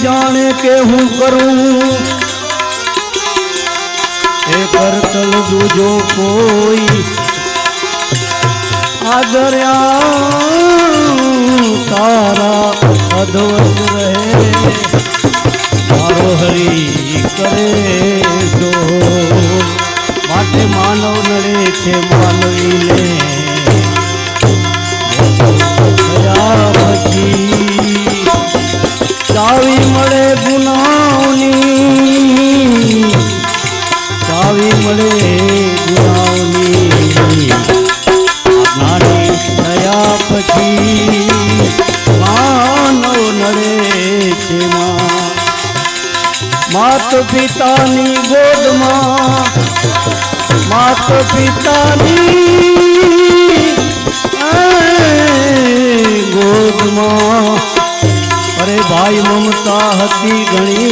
जाने के हूँ करूं ए करतल दूजो कोई आदर्या तारा अद्वैत रहे मारो हरि करे तो माटे मानव नड़े छे मानवी ने चावी मळे गुनाओनी चावी मळे गुनाओनी नानी दया पछी मानव नड़े छे मात पितानी गोदमां मात पितानी गोदमां अरे भाई ममता हती घणी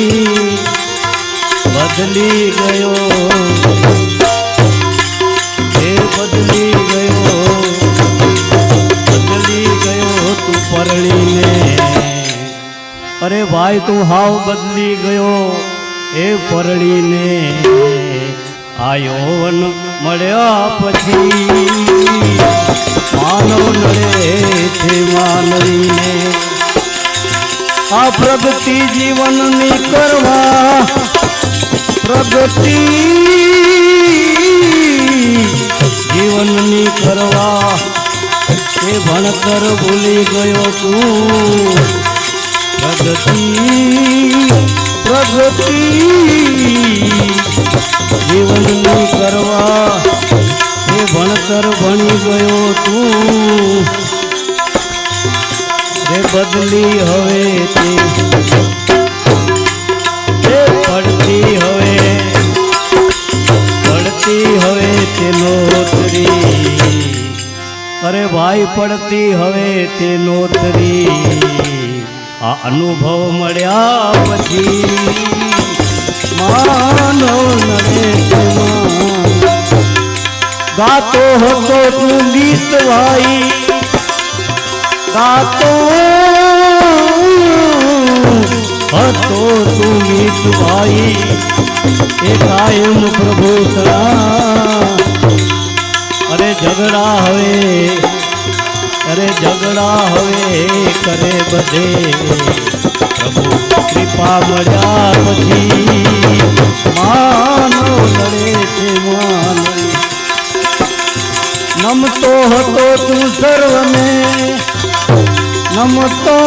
बदली गयो हे बदली गयो तू परणी ने अरे भाई तू हाव बदली गयो हे परणी ने आयो वन मळ्या पछी मानव नड़े छे मानवी ने आ प्रगति जीवन नी करवा प्रगति जीवन नी करवा ए भणकर भूली गयो तू प्रगति प्रगति जीवन नी करवा ए भणकर भणी गयो तू रे बदली हवे ते पड़ती हवे ते नोतरी अरे भाई पड़ती हवे ते नोतरी आ अनुभव मळ्या पछी मानव नड़े गातो हतो तू गीत भाई गातो हतो तू गीत भाई ए कायम प्रभु तरा अरे झगड़ा हवे करे बधे प्रभु कृपा मळ्या पछी मानव नड़े छे मानवी नमतो हतो तू सर्वने नमतो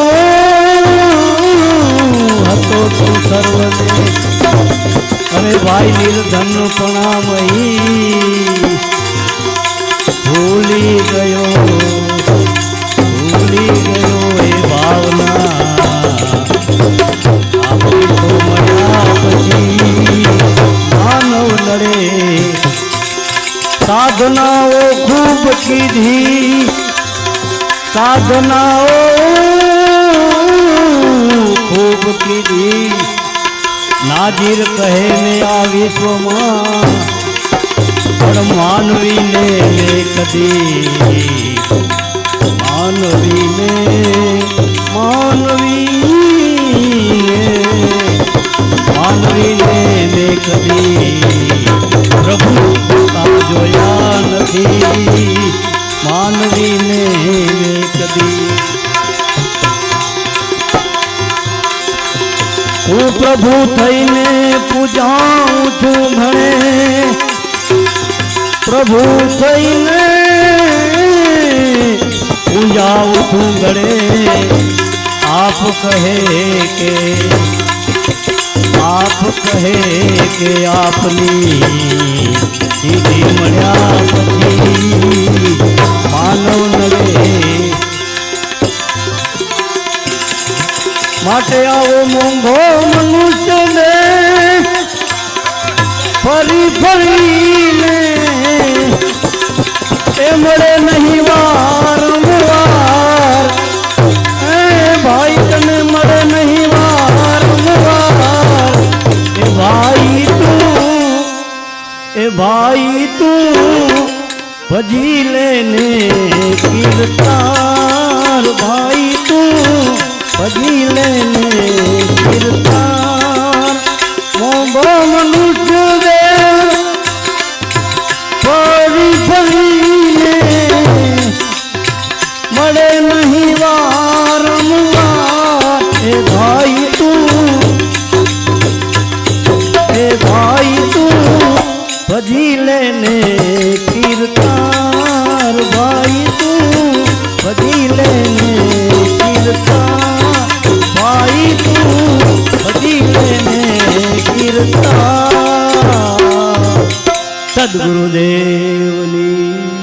हतो तू सर्वने अरे भाई निर्धन प्रणामयी भूली गयो ए भावना आपकी तो मळ्या पछी मानव नड़े साधनाओ खूब कीधी साधनाओ खूब कीधी नाजिर कहे ने आ विश्व मां पर मानवी ने कदी मानवी ने कदी प्रभु का जोया नथी मानवी ने कदी हूँ प्रभु थईने पूजाऊं छू घणे प्रभु थईने पूजाऊं छू घणे आप कहे के आपनी सीधी मळ्या पछी मानव नड़े माटे आवो मोंघो मनुष्य ने फरी ने ए मळे नहीं वारंवार ए भाई तने मळे नहीं वारंवार ए भाई तू भजी लेने कीर्तार भाई तू भजी लेने कीर्तार મળે નહીં વારંવાર એ ભાઈ તું ભજી લેને કીર્તાર ભાઈ તું ભજી લેને કીર્તાર ભાઈ તું ભજી લેને કીર્તાર સદગુરુદેવની